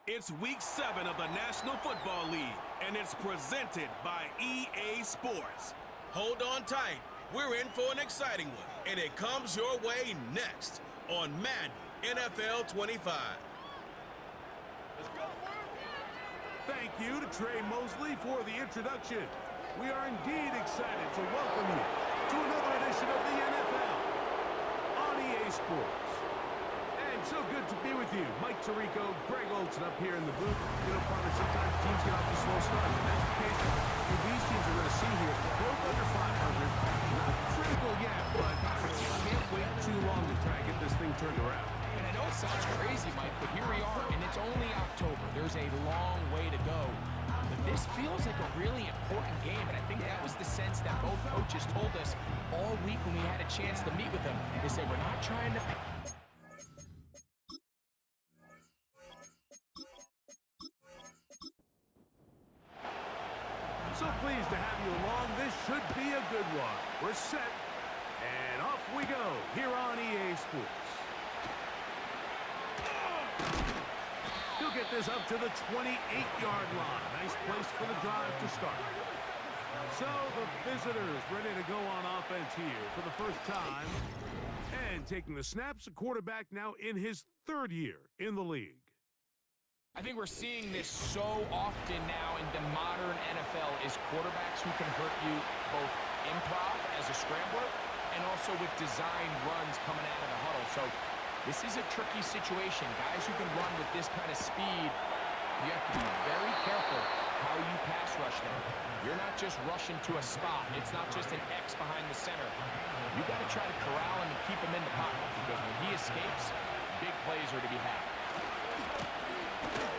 It's Week 7 of the National Football League, and it's presented by EA Sports. Hold on tight. We're in for an exciting one, and it comes your way next on Madden NFL 25. Thank you to Trey Mosley for the introduction. We are indeed excited to welcome you to another edition of the NFL on EA Sports. And so good to be with you. Mike Tirico, Greg Olson up here in the booth. You know, partner, sometimes teams get off to slow starts, and that's the case for these teams we're going to see here. Both under 500. Not critical yet, but can't wait too long to try and get this thing turned around. And I know it sounds crazy, Mike, but here we are, and it's only October. There's a long way to go. But this feels like a really important game, and I think that was the sense that both coaches told us all week when we had a chance to meet with them. They said, we're not trying to... So pleased to have you along. This should be a good one. We're set, and off we go here on EA Sports. He'll get this up to the 28-yard line. Nice place for the drive to start. So the visitors ready to go on offense here for the first time. And taking the snaps, a quarterback now in his third year in the league. I think we're seeing this so often now in the modern NFL is quarterbacks who can hurt you both improv as a scrambler and also with design runs coming out of the huddle. So this is a tricky situation. Guys who can run with this kind of speed, you have to be very careful how you pass rush them. You're not just rushing to a spot. It's not just an X behind the center. You got to try to corral him and keep him in the pocket because when he escapes, big plays are to be had.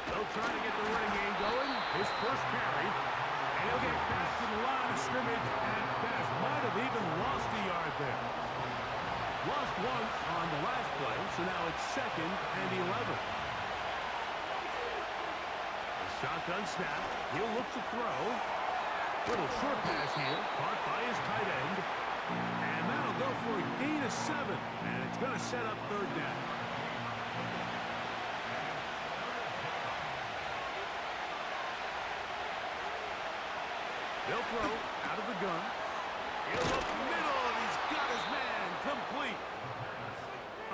They'll try to get the running game going. His first carry. And he'll get back to the line of scrimmage. And Bass might have even lost a yard there. Lost one on the last play, so now it's 2nd and 11. A shotgun snap. He'll look to throw. Little short pass here. Caught by his tight end. And that'll go for a gain of 7. And it's going to set up 3rd down. They'll throw out of the gun. He'll look middle, and he's got his man complete.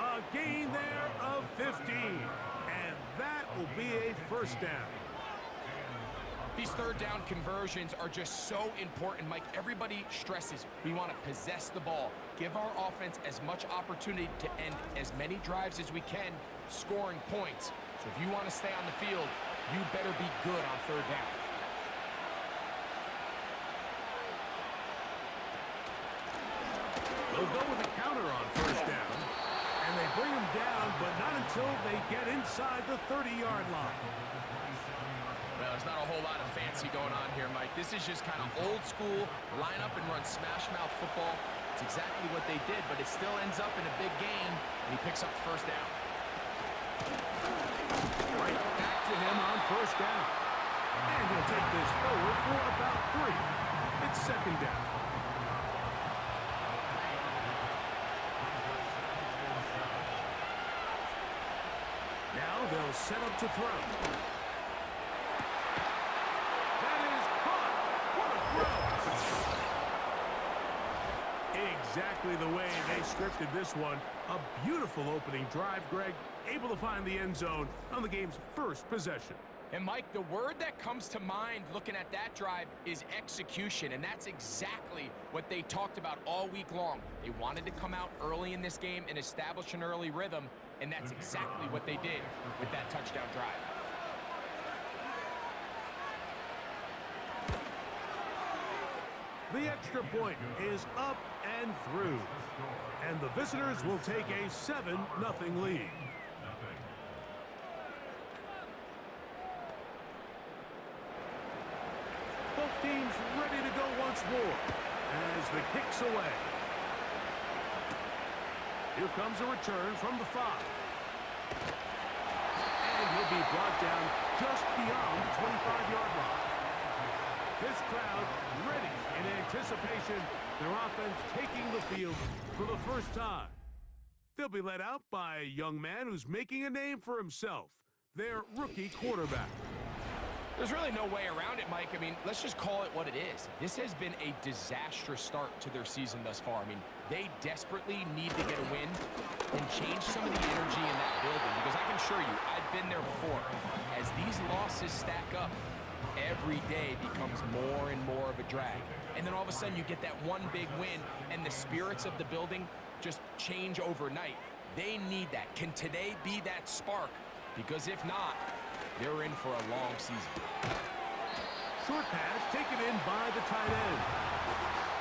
A gain there of 15, and that will be a first down. These third down conversions are just so important, Mike. Everybody stresses we want to possess the ball, give our offense as much opportunity to end as many drives as we can, scoring points. So if you want to stay on the field, you better be good on 3rd down. They'll go with a counter on 1st down, and they bring him down, but not until they get inside the 30-yard line. Well, there's not a whole lot of fancy going on here, Mike. This is just kind of old school, line up and run smash mouth football. It's exactly what they did, but it still ends up in a big game, and he picks up the 1st down. Right back to him on 1st down. And he'll take this forward for about 3. It's 2nd down. Now they'll set up to throw. That is caught. What a throw. Exactly the way they scripted this one. A beautiful opening drive, Greg. Able to find the end zone on the game's first possession. And, Mike, the word that comes to mind looking at that drive is execution, and that's exactly what they talked about all week long. They wanted to come out early in this game and establish an early rhythm, and that's exactly what they did with that touchdown drive. The extra point is up and through, and the visitors will take a 7-0 lead. Both teams ready to go once more as the kick's away. Here comes a return from the 5. And he'll be brought down just beyond the 25-yard line. This crowd ready in anticipation. Their offense taking the field for the first time. They'll be led out by a young man who's making a name for himself. their rookie quarterback. There's really no way around it, Mike. I mean, let's just call it what it is. This has been a disastrous start to their season thus far. I mean, they desperately need to get a win and change some of the energy in that building, because I can assure you, I've been there before. As these losses stack up, every day becomes more and more of a drag. And then all of a sudden you get that one big win and the spirits of the building just change overnight. They need that. Can today be that spark? Because if not, they're in for a long season. Short pass taken in by the tight end.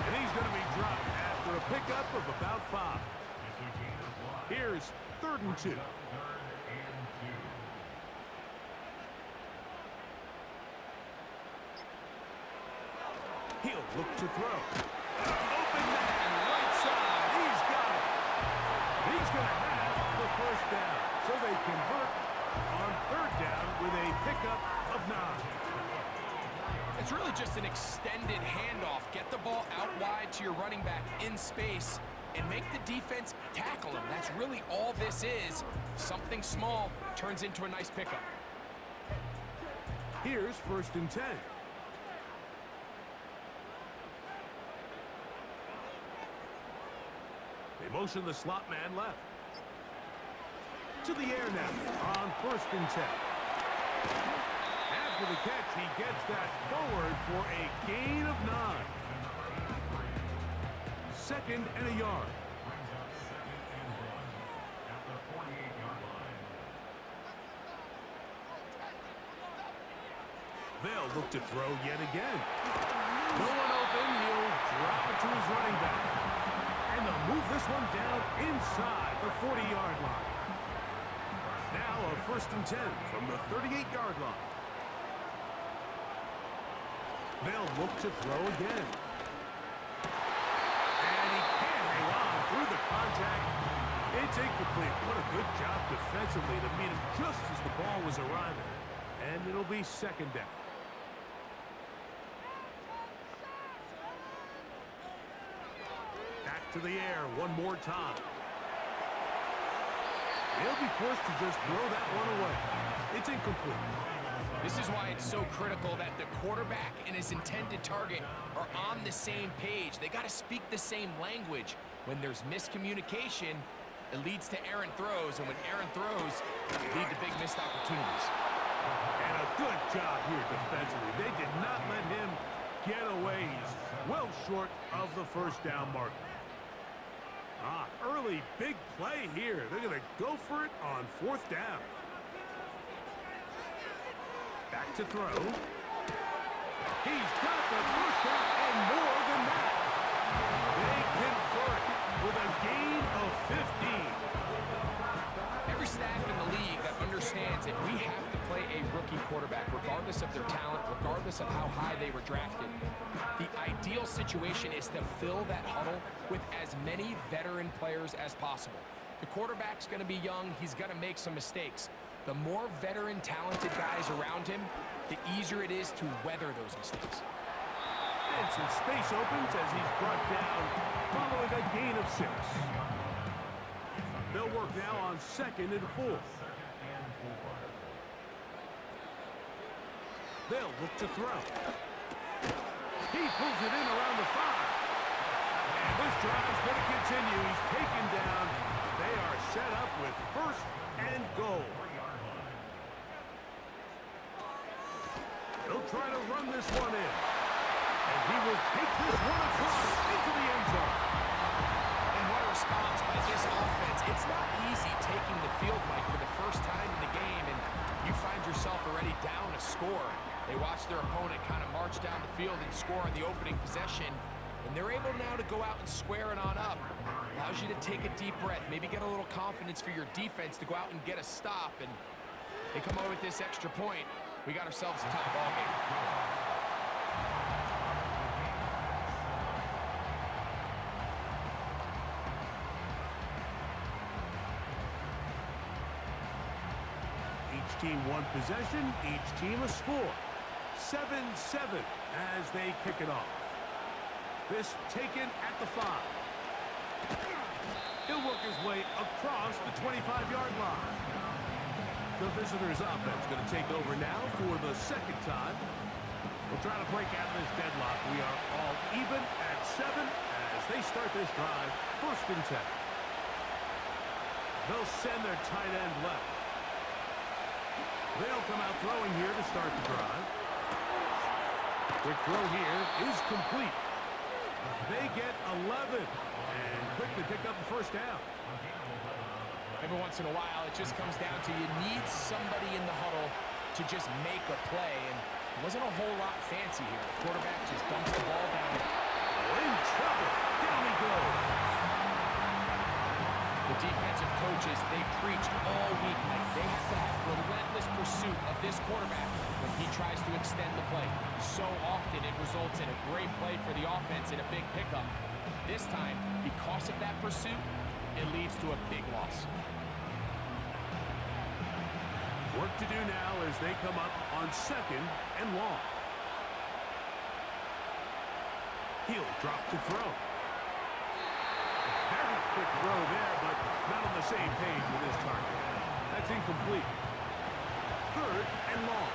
And he's going to be dropped after a pickup of about 5. Here's 3rd and 2. He'll look to throw. Open man, right side. He's got it. He's going to have the first down. So they convert on 3rd down with a pickup of 9. It's really just an extended handoff. Get the ball out wide to your running back in space and make the defense tackle him. That's really all this is. Something small turns into a nice pickup. Here's 1st and 10. They motion the slot man left. To the air now on 1st and 10. After the catch, he gets that forward for a gain of 9. 2nd and a yard. They'll look to throw yet again. No one open. He'll drop it to his running back. And they'll move this one down inside the 40-yard line. Now a 1st and 10 from the 38-yard line. They'll look to throw again. And he can't hang on through the contact. It's incomplete. What a good job defensively to meet him just as the ball was arriving. And it'll be 2nd down. Back to the air one more time. They'll be forced to just throw that one away. It's incomplete. This is why it's so critical that the quarterback and his intended target are on the same page. They got to speak the same language. When there's miscommunication, it leads to errant throws, and when errant throws lead to big missed opportunities. And a good job here defensively. They did not let him get away. He's well short of the 1st down mark. Early big play here. They're going to go for it on 4th down. Back to throw. He's got the 1st down and more than that. They convert with a gain of 15. Every staff in the league that understands if we have to play a rookie quarterback, regardless of their talent, regardless of how high they were drafted, the ideal situation is to fill that huddle with as many veteran players as possible. The quarterback's going to be young. He's going to make some mistakes. The more veteran, talented guys around him, the easier it is to weather those mistakes. And some space opens as he's brought down following a gain of 6. They'll work now on 2nd and 4. They'll look to throw. He pulls it in around the 5. And this drive is going to continue. He's taken down. They are set up with 1st and goal. He'll try to run this one in. And he will take this one across into the end zone. And what a response by this offense. It's not easy taking the field, Mike, for the first time in the game, and you find yourself already down a score. They watch their opponent kind of march down the field and score on the opening possession, and they're able now to go out and square it on up. Allows you to take a deep breath, maybe get a little confidence for your defense to go out and get a stop, and they come away with this extra point. We got ourselves a top ball game. Each team one possession, each team a score. 7-7 as they kick it off. This taken at the 5. He'll work his way across the 25-yard line. The visitors' offense going to take over now for the second time. We'll try to break out of this deadlock. We are all even at 7 as they start this drive. 1st and 10. They'll send their tight end left. They'll come out throwing here to start the drive. Quick throw here is complete. They get 11 and quickly pick up the 1st down. Every once in a while, it just comes down to you need somebody in the huddle to just make a play, and it wasn't a whole lot fancy here. The quarterback just dumps the ball down. In trouble. Down he goes. The defensive coaches, they preached all week like they have to have relentless pursuit of this quarterback when he tries to extend the play. So often it results in a great play for the offense and a big pickup. This time, because of that pursuit, it leads to a big loss. Work to do now as they come up on 2nd and long. He'll drop to throw. Very quick throw there, but not on the same page with his target. That's incomplete. 3rd and long.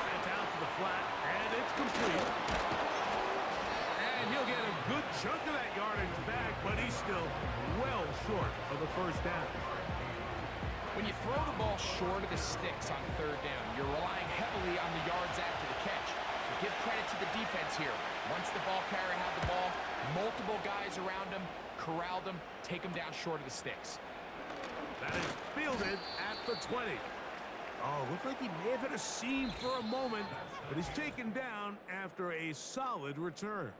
That's out to the flat, and it's complete. And he'll get a good chunk of that yardage back, but he's still well short of the 1st down. When you throw the ball short of the sticks on 3rd down, you're relying heavily on the yards after the catch. So give credit to the defense here. Once the ball carrier had the ball, multiple guys around him, corralled him, take him down short of the sticks. That is fielded at the 20. Oh, looked like he may have hit a seam for a moment, but he's taken down after a solid return.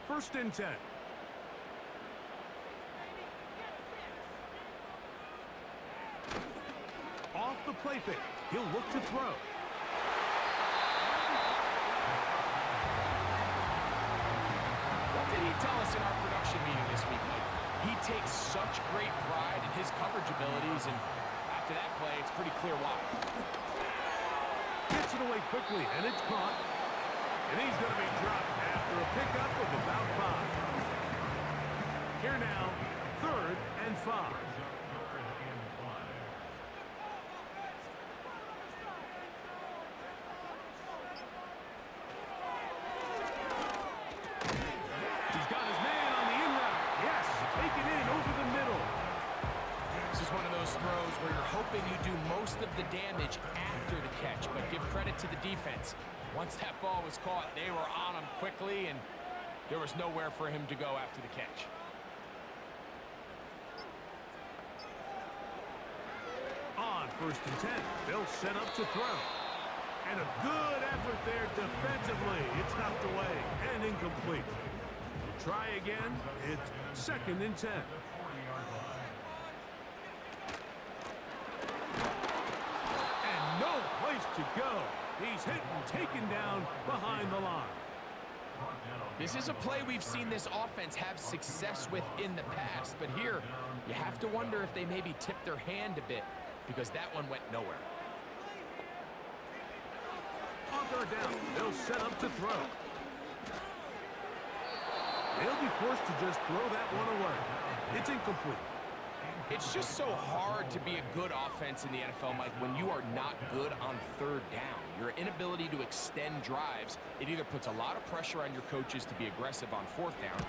First and 10. Off the play fake. He'll look to throw. What did he tell us in our production meeting this week, Mike? He takes such great pride in his coverage abilities, and after that play, it's pretty clear why. Gets it away quickly, and it's caught. And he's going to be dropped after a pickup of about 5. Here now, 3rd and 5. He's got his man on the in route. Yes, take it in over the middle. This is one of those throws where you're hoping you do most of the damage after the catch, but give credit to the defense. Once that ball was caught, they were on him quickly, and there was nowhere for him to go after the catch. On 1st and 10, they'll set up to throw. And a good effort there defensively. It's knocked away and incomplete. Try again. It's 2nd and 10. And no place to go. He's hit and taken down behind the line. This is a play we've seen this offense have success with in the past, but here you have to wonder if they maybe tipped their hand a bit because that one went nowhere. On 3rd down, they'll set up to throw. They'll be forced to just throw that one away. It's incomplete. It's just so hard to be a good offense in the NFL, Mike, when you are not good on 3rd down. Your inability to extend drives, it either puts a lot of pressure on your coaches to be aggressive on 4th down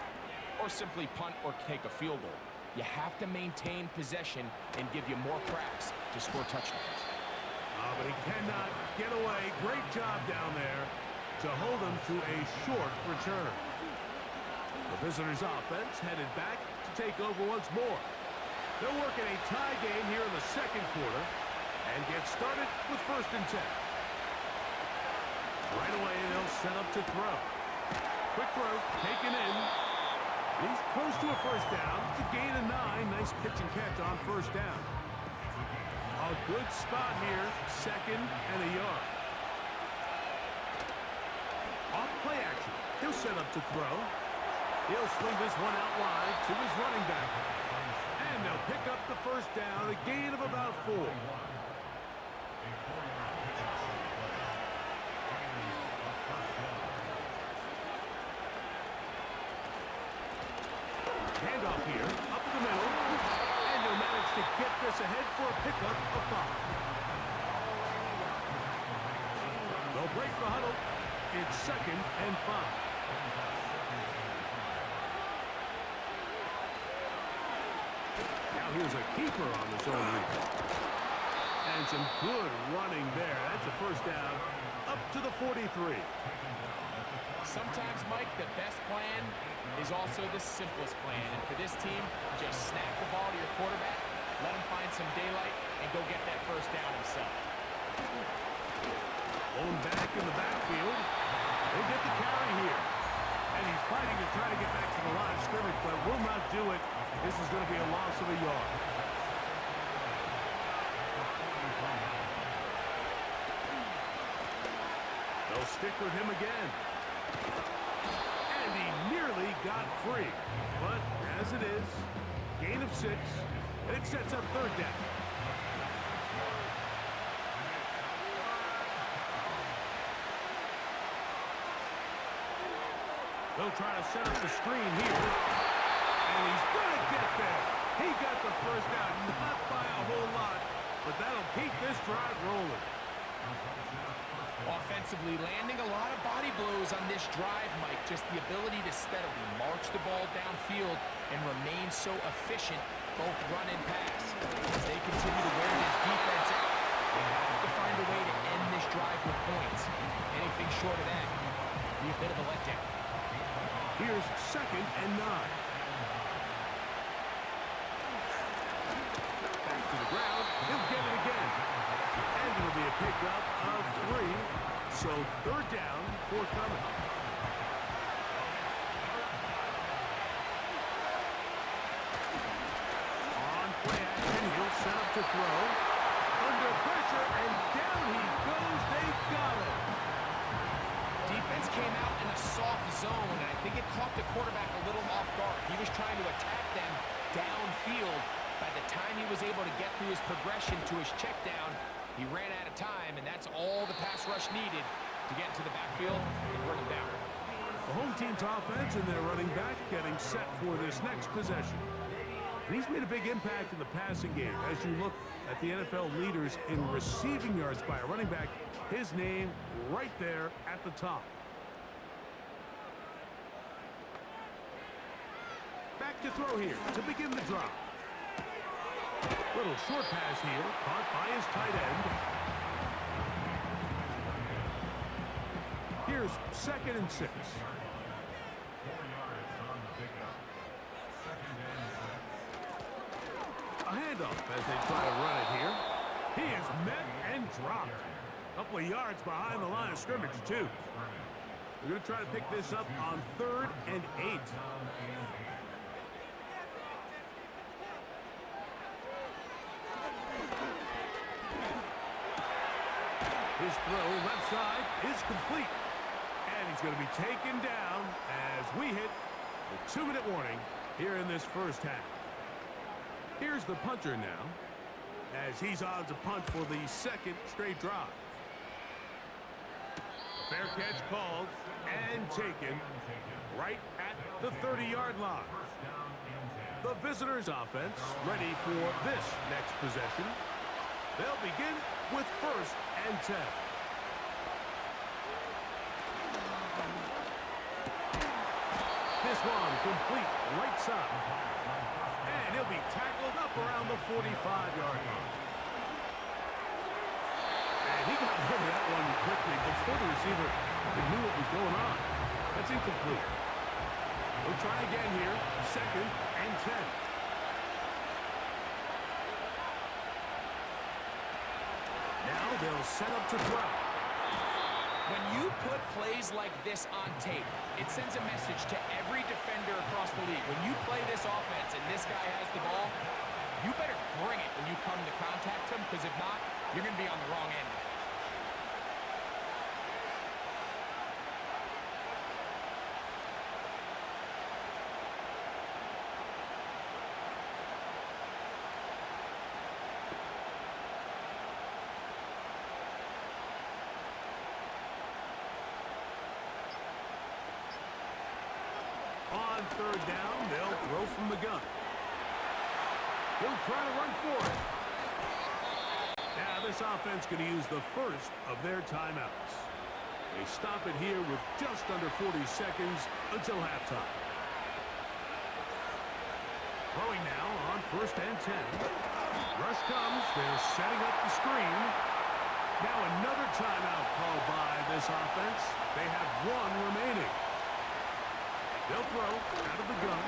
or simply punt or take a field goal. You have to maintain possession and give you more cracks to score touchdowns. But he cannot get away. Great job down there to hold him to a short return. The visitors' offense headed back to take over once more. They'll work in a tie game here in the 2nd quarter and get started with 1st and 10. Right away, they'll set up to throw. Quick throw, taken in. He's close to a 1st down. To gain a 9. Nice pitch and catch on 1st down. A good spot here, 2nd and a yard. Off play action. He'll set up to throw. He'll swing this one out wide to his running back. And they'll pick up the first down, a gain of about 4. Handoff here, up the middle. And they'll manage to get this ahead for a pickup of 5. They'll break the huddle. It's 2nd and 5. Now here's a keeper on the zone read. And some good running there. That's a first down up to the 43. Sometimes, Mike, the best plan is also the simplest plan. And for this team, just snap the ball to your quarterback, let him find some daylight, and go get that first down himself. Blown back in the backfield. They get the carry here. And he's fighting to try to get back to the line of scrimmage, but will not do it. This is going to be a loss of a yard. They'll stick with him again. And he nearly got free. But as it is, gain of 6, and it sets up 3rd down. They'll try to set up the screen here. And he's going to get there. He got the first down, not by a whole lot, but that'll keep this drive rolling. Offensively, landing a lot of body blows on this drive, Mike. Just the ability to steadily march the ball downfield and remain so efficient, both run and pass. As they continue to wear this defense out, they have to find a way to end this drive with points. Anything short of that would be a bit of a letdown. Here's 2nd and 9. Back to the ground. He'll get it again. And it'll be a pickup of 3. So 3rd down, forthcoming. On play action, he'll set up to throw. Under pressure, and down he goes. They got it. Defense came out in a soft zone, and I think it caught the quarterback a little off guard. He was trying to attack them downfield. By the time he was able to get through his progression to his check down, he ran out of time, and that's all the pass rush needed to get into the backfield and bring him down. The home team's offense and their running back getting set for this next possession. And he's made a big impact in the passing game. As you look at the NFL leaders in receiving yards by a running back, his name right there at the top. Back to throw here to begin the drive. Little short pass here, caught by his tight end. Here's 2nd and 6. A handoff as they try to run it here. He is met and dropped. A couple of yards behind the line of scrimmage, too. They're going to try to pick this up on 3rd and 8. His throw left side is complete. And he's going to be taken down as we hit the 2-minute warning here in this first half. Here's the punter now, as he's on to punt for the 2nd straight drive. Fair catch called and taken right at the 30-yard line. The visitors' offense ready for this next possession. They'll begin with 1st and 10. This one complete right side. And he'll be tackled up around the 45-yard line. And he got rid of that one quickly before the receiver knew what was going on. That's incomplete. We'll try again here. 2nd and 10. Now they'll set up to throw. When you put plays like this on tape, it sends a message to every defender across the league. When you play this offense and this guy has the ball, you better bring it when you come to contact him, because if not, you're going to be on the wrong end. third down, they'll throw from the gun. He'll try to run for it. Now this offense going to use the first of their timeouts. They stop it here with just under 40 seconds until halftime. Throwing now on 1st and 10. Rush comes. They're setting up the screen. Now another timeout called by this offense. They have one remaining. They'll throw out of the gun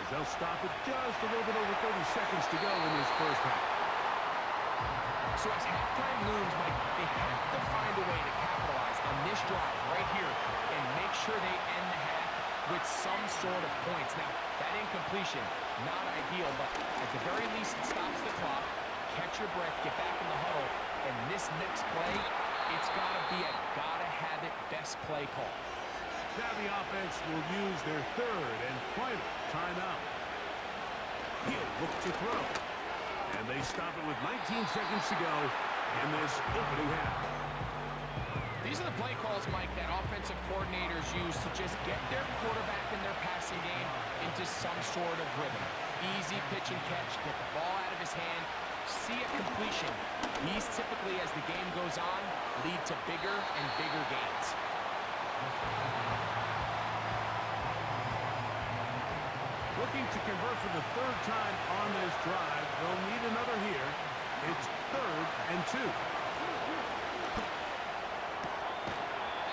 as they'll stop it just a little bit over 30 seconds to go in this first half. So as halftime looms, Mike, they have to find a way to capitalize on this drive right here and make sure they end the half with some sort of points. Now, that incompletion, not ideal, but at the very least it stops the clock. Catch your breath, get back in the huddle, and this next play, it's got to be a gotta-have-it best play call. Now the offense will use their third and final timeout. He'll look to throw. And they stop it with 19 seconds to go in this opening half. These are the play calls, Mike, that offensive coordinators use to just get their quarterback and their passing game into some sort of rhythm. Easy pitch and catch, get the ball out of his hand, see a completion. These typically, as the game goes on, lead to bigger and bigger gains. Looking to convert for the third time on this drive. They'll need another here. It's 3rd and 2.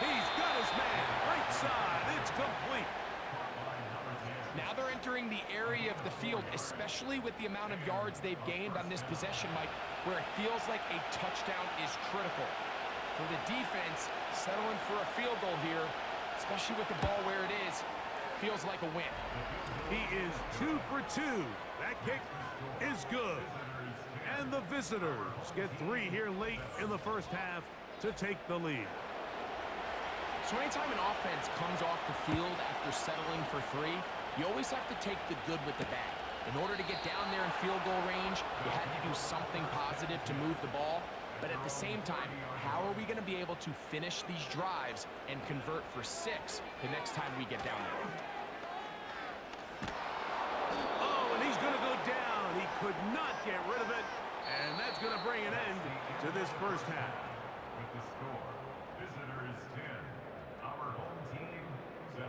He's got his man. Right side. It's complete. Now they're entering the area of the field, especially with the amount of yards they've gained on this possession, Mike, where it feels like a touchdown is critical. For the defense, settling for a field goal here, especially with the ball where it is, feels like a win. He is 2 for 2. That kick is good. And the visitors get 3 here late in the first half to take the lead. So anytime an offense comes off the field after settling for 3, you always have to take the good with the bad. In order to get down there in field goal range, you had to do something positive to move the ball. But at the same time, how are we going to be able to finish these drives and convert for 6 the next time we get down there? Oh, and he's going to go down. He could not get rid of it. And that's going to bring an end to this first half. With the score, visitors 10, our home team 7.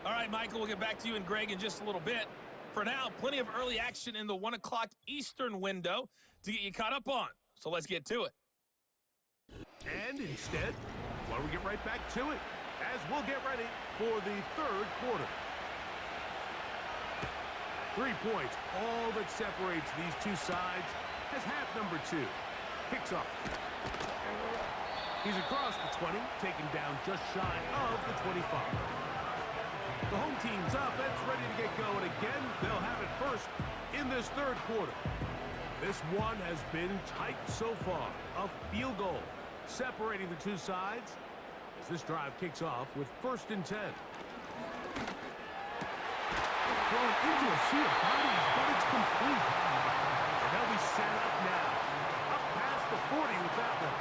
All right, Michael, we'll get back to you and Greg in just a little bit. For now, plenty of early action in the 1 o'clock Eastern window to get you caught up on. So let's get to it. And instead, why don't we get right back to it as we'll get ready for the third quarter. 3 points, all that separates these two sides as half number 2 kicks off. He's across the 20, taken down just shy of the 25. The home team's offense ready to get going again. They'll have it first in this third quarter. This one has been tight so far. A field goal separating the two sides as this drive kicks off with 1st and 10. Thrown into a sea of bodies, but it's complete. And they'll be set up now. Up past the 40 with that one.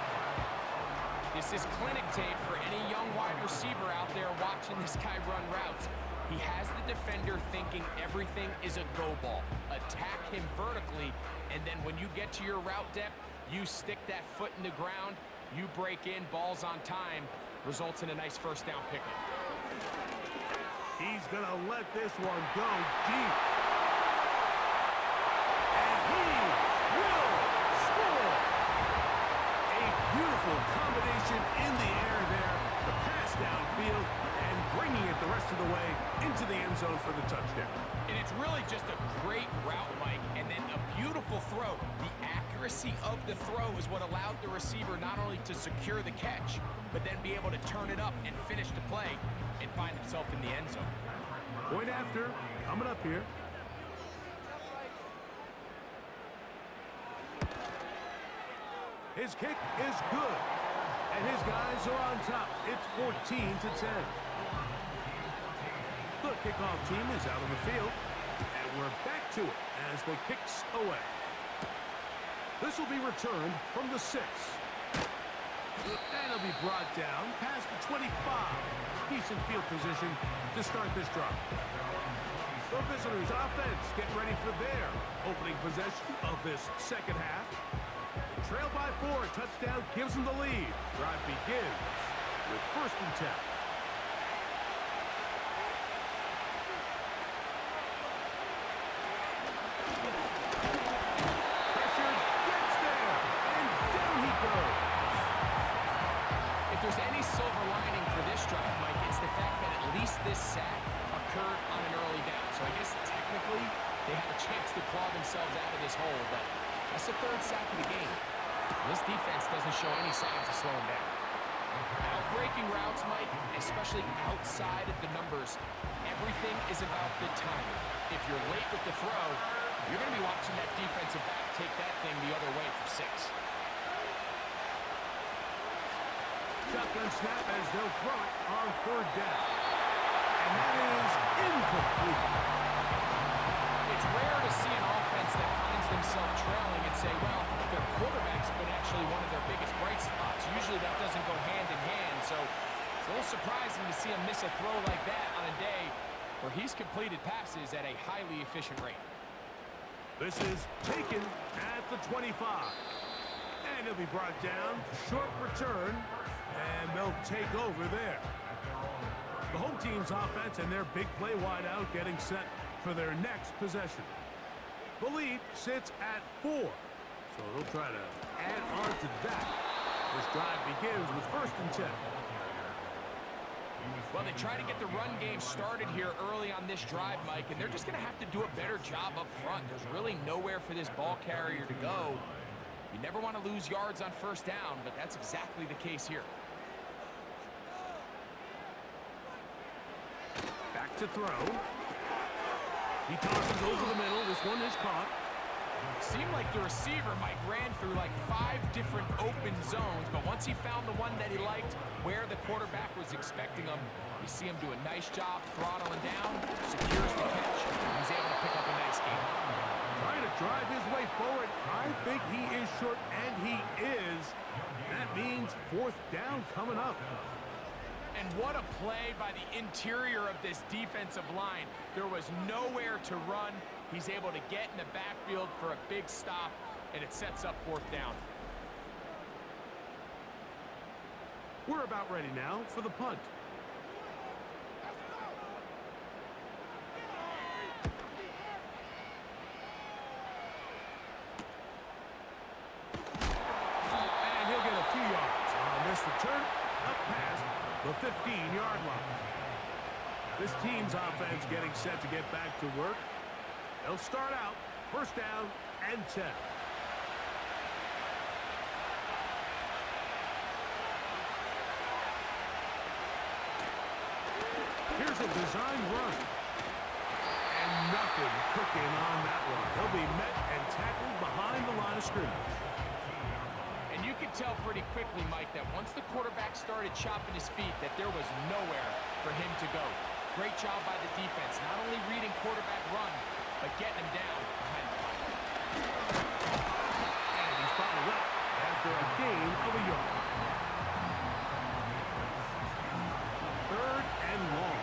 This is clinic tape for any young wide receiver out there watching this guy run routes. He has the defender thinking everything is a go ball. Attack him vertically, and then when you get to your route depth, you stick that foot in the ground, you break in, balls on time, results in a nice first down pickup. He's going to let this one go deep. And he will score. A beautiful combination in the air there. The pass downfield and bringing it the rest of the way into the end zone for the touchdown. And it's really just a great route, Mike, and then a beautiful throw. The accuracy of the throw is what allowed the receiver not only to secure the catch, but then be able to turn it up and finish the play and find himself in the end zone. Point after, coming up here. His kick is good. And his guys are on top. It's 14-10. The kickoff team is out on the field. And we're back to it as the kick's away. This will be returned from the 6. And he'll be brought down past the 25. Decent field position to start this drive. The visitors' offense getting ready for their opening possession of this second half. Trail by 4, touchdown gives them the lead. Drive begins with 1st and 10. Pressure gets there, and down he goes. If there's any silver lining for this drive, Mike, it's the fact that at least this sack occurred on an early down. So I guess technically they have a chance to claw themselves out of this hole, but that's the 3rd sack of the game. This defense doesn't show any signs of slowing down. Outbreaking routes, Mike, especially outside of the numbers, everything is about the timing. If you're late with the throw, you're going to be watching that defensive back take that thing the other way for 6. Shotgun snap as they'll throw it on 3rd down. And that is incomplete. It's rare to see an offense that finds themselves trailing and say, well, their quarterback's been actually one of their biggest bright spots. Usually that doesn't go hand in hand, so it's a little surprising to see him miss a throw like that on a day where he's completed passes at a highly efficient rate. This is taken at the 25. And he'll be brought down. Short return. And they'll take over there. The home team's offense and their big play wideout getting set for their next possession. The lead sits at 4. So they'll try to add on to that. This drive begins with 1st and 10. Well, they try to get the run game started here early on this drive, Mike, and they're just going to have to do a better job up front. There's really nowhere for this ball carrier to go. You never want to lose yards on 1st down, but that's exactly the case here. Back to throw. He tosses over the middle. This one is caught. Seemed like the receiver, Mike, ran through like 5 different open zones, but once he found the one that he liked, where the quarterback was expecting him, you see him do a nice job throttling down, secures the catch, and he's able to pick up a nice game. Trying to drive his way forward. I think he is short, and he is. That means 4th down coming up. And what a play by the interior of this defensive line. There was nowhere to run. He's able to get in the backfield for a big stop, and it sets up 4th down. We're about ready now for the punt. And he'll get a few yards on this return up past the 15-yard line. This team's offense getting set to get back to work. They'll start out 1st down and 10. Here's a design run. And nothing cooking on that one. He'll be met and tackled behind the line of scrimmage. And you could tell pretty quickly, Mike, that once the quarterback started chopping his feet, that there was nowhere for him to go. Great job by the defense, not only reading quarterback run, but getting him down behind the line. And he's bottled up after a gain of a yard. 3rd and long.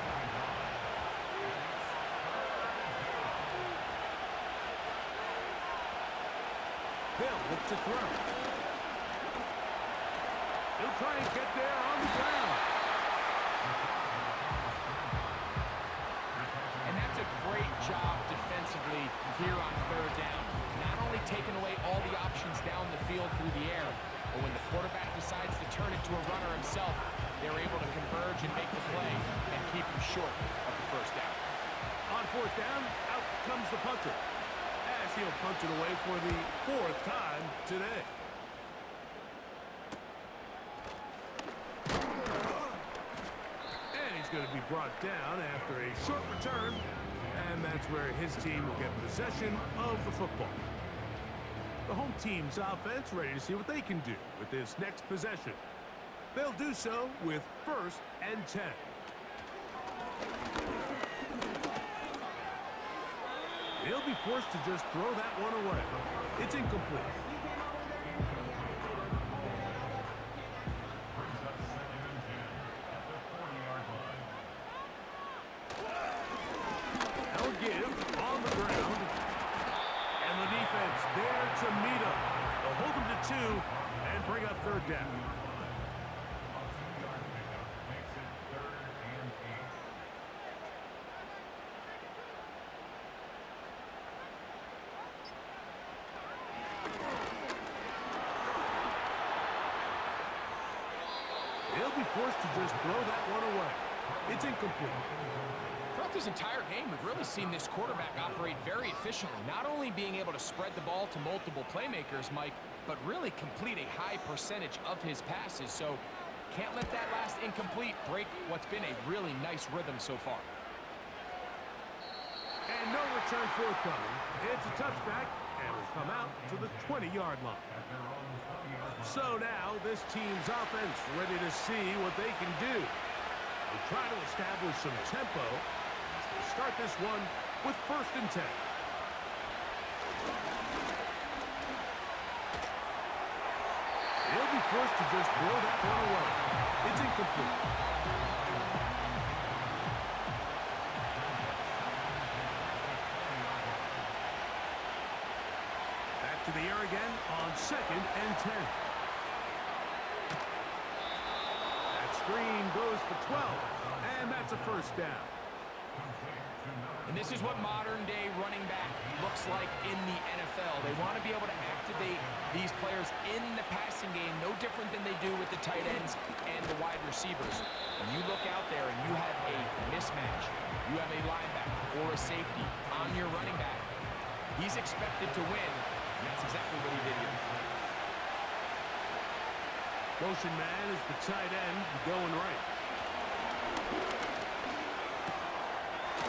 They'll look to throw. He'll try and get there on the ground. And that's a great job defensively here on 3rd down. Not only taking away all the options down the field through the air, but when the quarterback decides to turn it to a runner himself, they're able to converge and make the play and keep him short of the 1st down. On 4th down, out comes the punter. As he'll punt it away for the 4th time today. And he's going to be brought down after a short return. And that's where his team will get possession of the football. The home team's offense ready to see what they can do with this next possession. They'll do so with 1st and 10. He'll be forced to just throw that one away. It's incomplete. 2 and bring up third down. Makes it 3rd and 8. He'll be forced to just throw that one away. It's incomplete. Throughout this entire game, we've really seen this quarterback operate very efficiently, not only being able to spread the ball to multiple playmakers, Mike, but really complete a high percentage of his passes. So can't let that last incomplete break what's been a really nice rhythm so far. And no return forthcoming. It's a touchback, and will come out to the 20-yard line. So now this team's offense ready to see what they can do. They try to establish some tempo as they start this one with 1st and 10. He'll be forced to just throw that one away. It's incomplete. Back to the air again on 2nd and 10. That screen goes for 12, and that's a 1st down. And this is what modern-day running back looks like in the NFL. They want to be able to activate these players in the passing game, no different than they do with the tight ends and the wide receivers. When you look out there and you have a mismatch, you have a linebacker or a safety on your running back, he's expected to win, and that's exactly what he did here. Motion man is the tight end going right.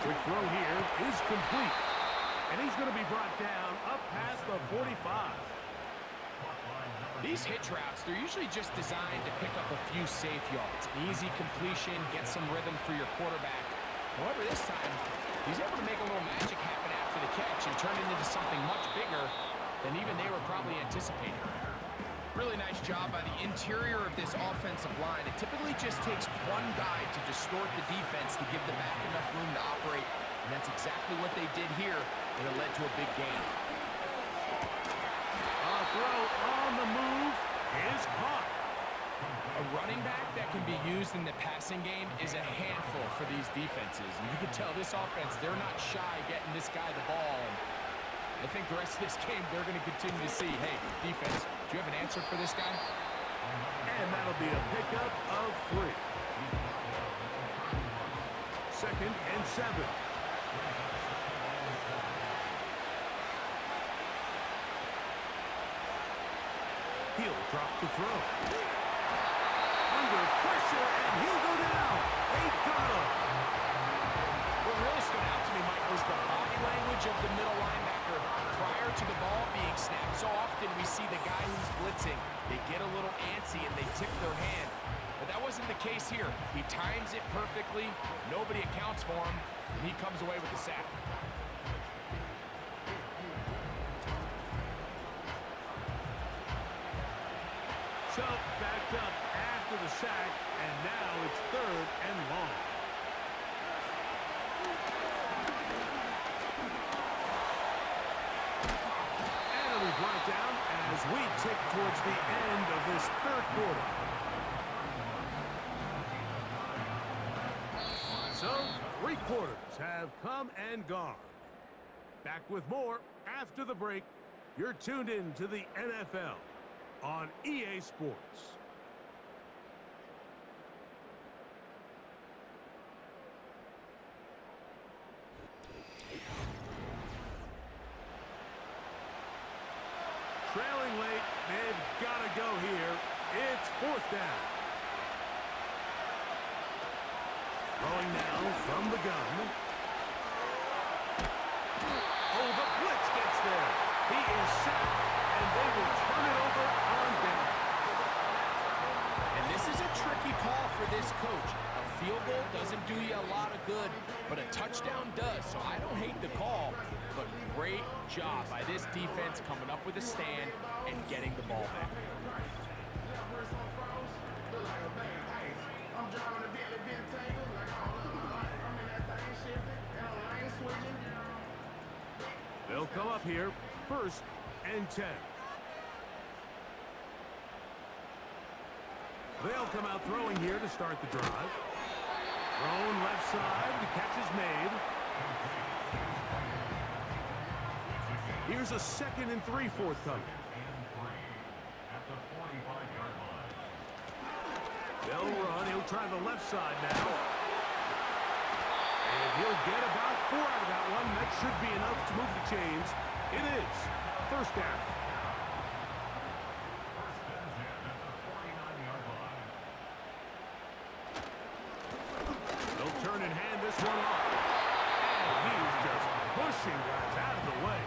Quick throw here is complete. And he's going to be brought down up past the 45. These hitch routes, they're usually just designed to pick up a few safe yards. An easy completion, get some rhythm for your quarterback. However, this time, he's able to make a little magic happen after the catch and turn it into something much bigger than even they were probably anticipating. Really nice job by the interior of this offensive line. It typically just takes one guy to distort the defense to give the back enough room to operate, and that's exactly what they did here, and it led to a big gain. A throw on the move is caught. A running back that can be used in the passing game is a handful for these defenses, and you can tell this offense, they're not shy getting this guy the ball. I think the rest of this game, they're going to continue to see, hey, defense, do you have an answer for this guy? And that'll be a pickup of 3. 2nd and 7. He'll drop the throw. Under pressure, and he'll go down. They got him. What really stood out to me, Mike, was the body language of the middle linebacker prior to the ball being snapped. So often we see the guy who's blitzing, they get a little antsy and they tip their hand. But that wasn't the case here. He times it perfectly, nobody accounts for him, and he comes away with the sack. So backed up after the sack, and now it's 3rd and long. Brought down as we tick towards the end of this 3rd quarter. So, 3 quarters have come and gone. Back with more after the break. You're tuned in to the NFL on EA Sports. Trailing late, they've got to go here. It's 4th down. Throwing now from the gun. Oh, the blitz gets there. He is sacked, and they will turn it over on down. And this is a tricky call for this coach. A field goal doesn't do you a lot of good, but a touchdown does. So I don't hate the call, but great job by this defense coming up with a stand and getting the ball back. They'll come up here 1st and 10. They'll come out throwing here to start the drive. Thrown left side. The catch is made. Here's a 2nd and 3 forthcoming. They'll run. He'll try the left side now. And he'll get about 4 out of that one. That should be enough to move the chains. It is. First down. They'll turn and hand this one off. And he's just pushing guys out of the way.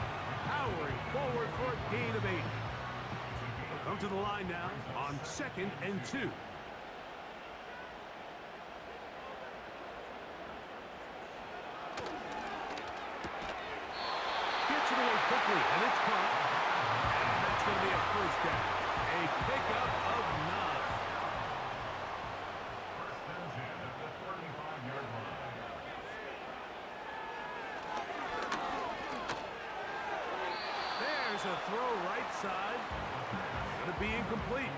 Powering forward for a gain of 8. They'll come to the line now on 2nd and 2. Quickly, and it's caught. And that's going to be a first down. A pickup of 9. First and 10 at the 35-yard line. There's a throw right side. Going to be incomplete.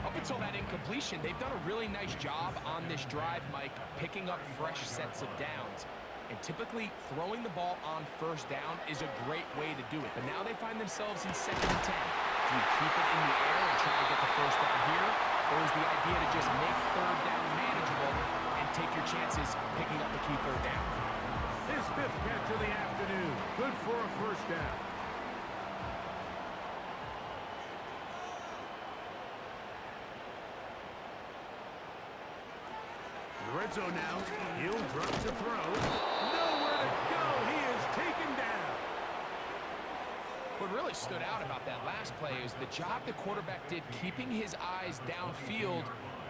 Up until that incompletion, they've done a really nice job on this drive, Mike, picking up fresh sets of downs. And typically, throwing the ball on first down is a great way to do it. But now they find themselves in 2nd and 10. Do you keep it in the air and try to get the first down here? Or is the idea to just make 3rd down manageable and take your chances picking up the key 3rd down? His 5th catch of the afternoon. Good for a first down. The red zone now. He'll drop to throw. Nowhere to go. He is taken down. What really stood out about that last play is the job the quarterback did keeping his eyes downfield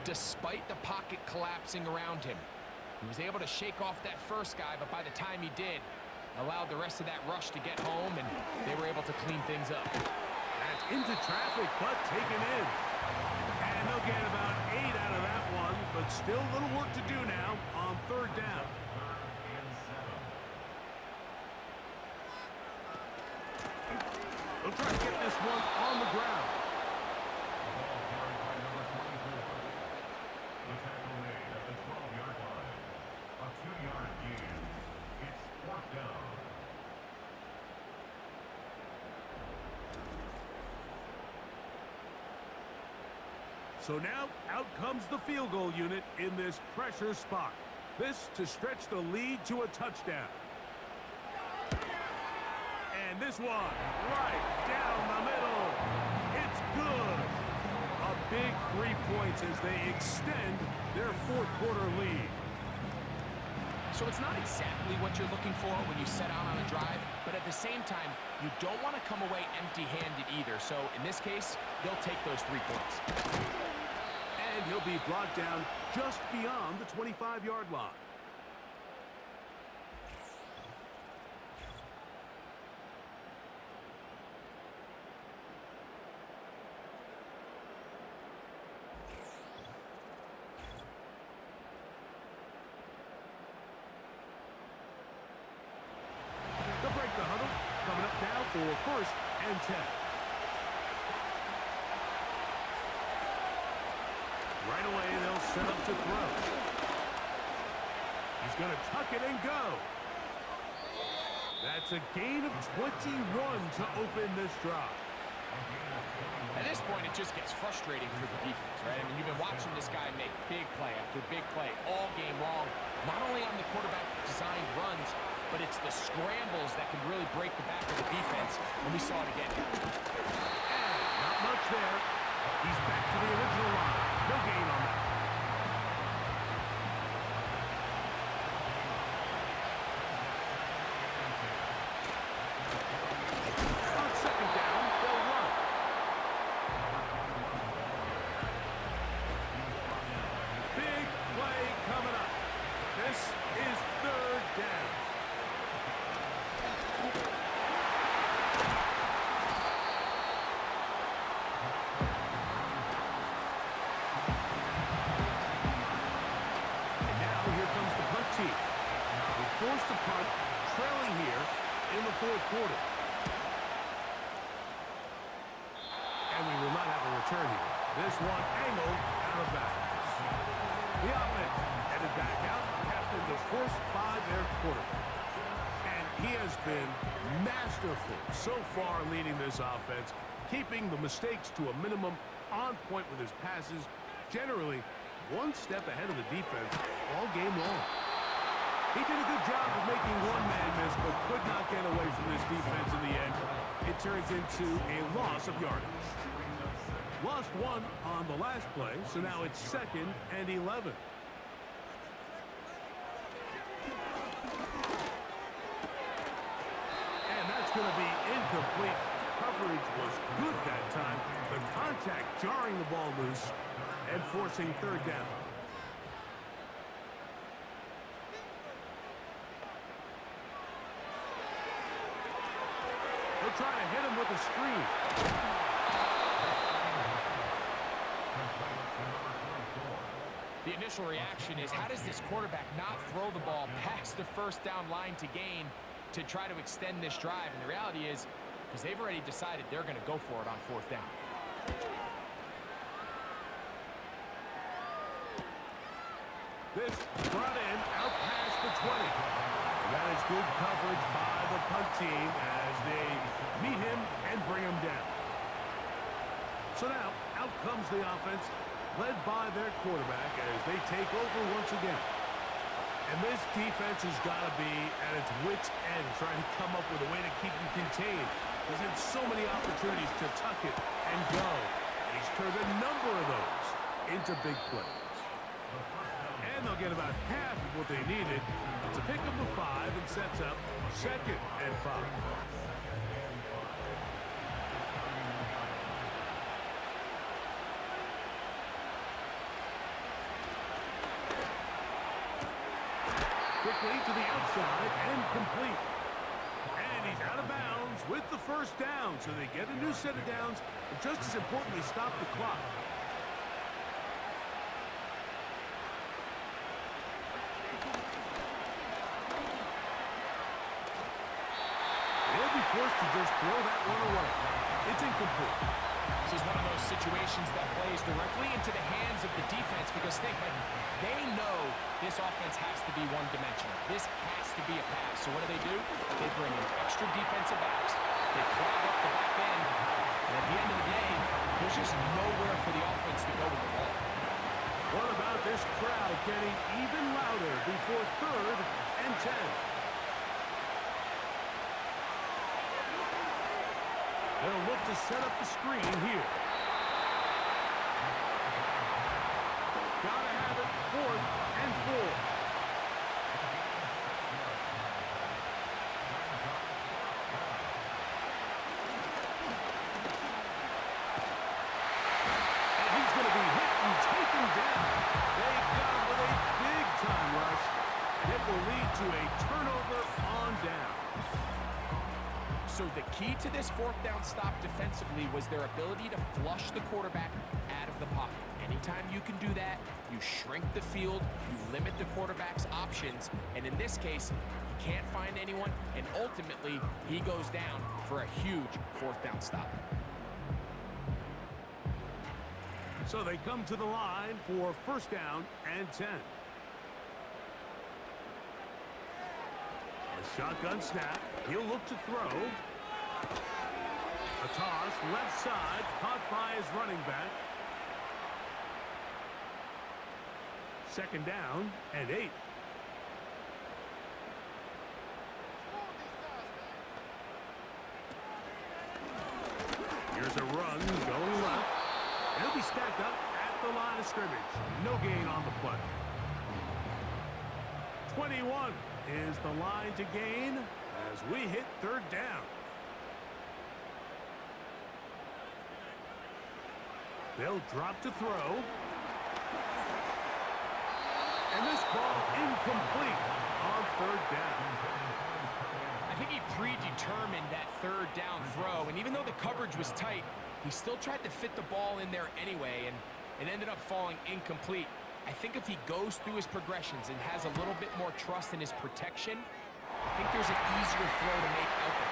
despite the pocket collapsing around him. He was able to shake off that first guy, but by the time he did, allowed the rest of that rush to get home, and they were able to clean things up. That's into traffic, but taken in. And they'll get about 8 out of that one, but still a little work to do now on 3rd down. They'll try to get this one on the ground. The tackle made at the 12-yard line. A 2-yard gain. It's 4th down. So now, out comes the field goal unit in this pressure spot. This to stretch the lead to a touchdown. And this one, right down the middle. It's good. A big 3 points as they extend their 4th quarter lead. So it's not exactly what you're looking for when you set out on a drive, but at the same time, you don't want to come away empty-handed either. So in this case, they'll take those 3 points. And he'll be brought down just beyond the 25-yard line. They'll break the huddle. Coming up now for 1st and 10. Right away, they'll set up to throw. He's going to tuck it and go. That's a gain of 21 to open this drive. At this point, it just gets frustrating for the defense, right? I mean, you've been watching this guy make big play after big play all game long, not only on the quarterback-designed runs, but it's the scrambles that can really break the back of the defense, and we saw it again here. Not much there. He's back to the original line. No gain on that. On 2nd down, they'll run. Big play coming up. This is 3rd down. Forced to punt, trailing here in the 4th quarter. And we will not have a return here. This one angled out of bounds. The offense headed back out, captained of course by their quarterback. And he has been masterful so far leading this offense, keeping the mistakes to a minimum, on point with his passes, generally one step ahead of the defense all game long. He did a good job of making one man miss, but could not get away from this defense in the end. It turns into a loss of yardage. Lost one on the last play, so now it's 2nd and 11. And that's going to be incomplete. Coverage was good that time. The contact jarring the ball loose and forcing 3rd down. They'll try to hit him with a screen. The initial reaction is, how does this quarterback not throw the ball past the 1st down line to gain to try to extend this drive? And the reality is, because they've already decided they're going to go for it on 4th down. This brought in out past the 20. And that is good coverage by the punt team as they meet him and bring him down. So now, out comes the offense, led by their quarterback as they take over once again. And this defense has got to be at its wits' end, trying to come up with a way to keep him contained. He's had so many opportunities to tuck it and go. And he's turned a number of those into big plays. And they'll get about half of what they needed to pick up a 5 and sets up 2nd and 5. Quickly to the outside and complete. And he's out of bounds with the 1st down. So they get a new set of downs, but just as importantly, stop the clock. They'll be forced to just throw that one away. It's incomplete. This is one of those situations that plays directly into the hands of the defense, because think, like, they know this offense has to be one-dimensional. This has to be a pass. So what do? They bring in extra defensive backs. They clog up the back end. And at the end of the day, there's just nowhere for the offense to go with the ball. What about this crowd getting even louder before 3rd and 10? They'll look to set up the screen here. Gotta have it, 4th and 4. And he's going to be hit and taken down. They got him with a big-time rush, and it will lead to a turnover on down. So the key to this 4th down stop defensively was their ability to flush the quarterback out of the pocket. Anytime you can do that, you shrink the field, you limit the quarterback's options, and in this case, he can't find anyone, and ultimately, he goes down for a huge 4th down stop. So they come to the line for 1st down and 10. A shotgun snap. He'll look to throw. A toss left side, caught by his running back. 2nd down and 8. Here's a run going left. He'll be stacked up at the line of scrimmage. No gain on the play. 21 is the line to gain as we hit 3rd down. They'll drop to throw. And this ball incomplete on 3rd down. I think he predetermined that 3rd down throw, and even though the coverage was tight, he still tried to fit the ball in there anyway, and it ended up falling incomplete. I think if he goes through his progressions and has a little bit more trust in his protection, I think there's an easier throw to make out there.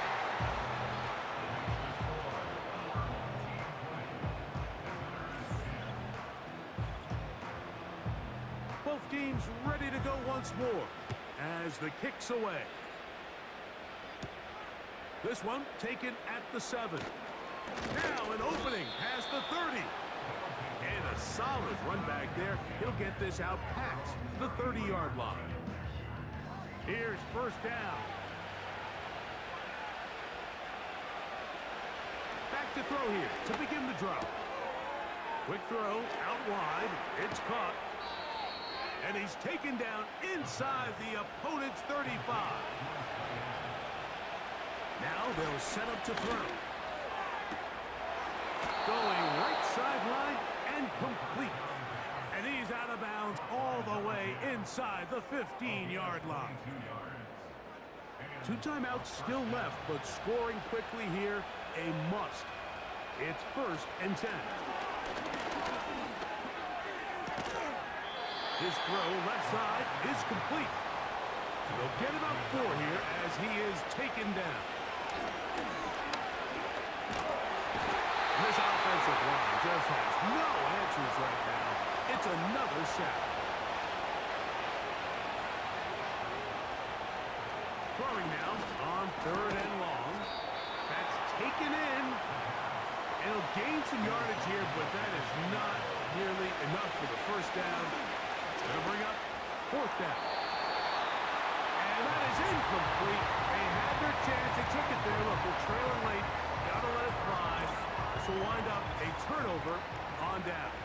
Both teams ready to go once more as the kick's away. This one taken at the 7. Now an opening past the 30. And a solid run back there. He'll get this out past the 30-yard line. Here's first down. Back to throw here to begin the drive. Quick throw out wide. It's caught. And he's taken down inside the opponent's 35. Now they'll set up to throw. Going right sideline and complete. And he's out of bounds all the way inside the 15-yard line. 2 timeouts still left, but scoring quickly here, a must. It's 1st and 10. His throw left side is complete. They'll get about 4 here as he is taken down. This offensive line just has no answers right now. It's another sack. Throwing now on 3rd and long. That's taken in. It'll gain some yardage here, but that is not nearly enough for the first down. It's going to bring up 4th down. And that is incomplete. They had their chance. They took it there. Look, they're trailing late. Got to let it fly. This will wind up a turnover on downs.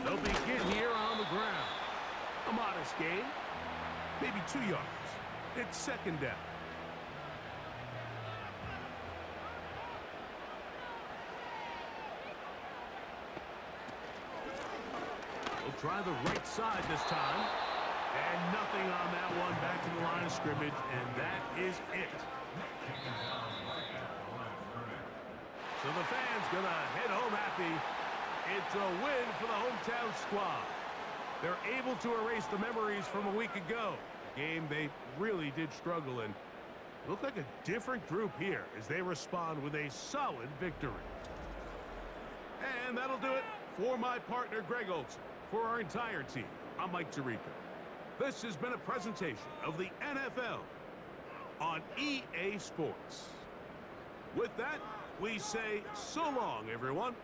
They'll begin here on the ground. A modest gain. Maybe 2 yards. It's 2nd down. We'll try the right side this time. And nothing on that one. Back to the line of scrimmage, and that is it. So the fans gonna head home happy. It's a win for the hometown squad. They're able to erase the memories from a week ago. A game they really did struggle in. It looked like a different group here as they respond with a solid victory. And that'll do it for my partner, Greg Olson. For our entire team, I'm Mike Tirico. This has been a presentation of the NFL on EA Sports. With that, we say so long, everyone.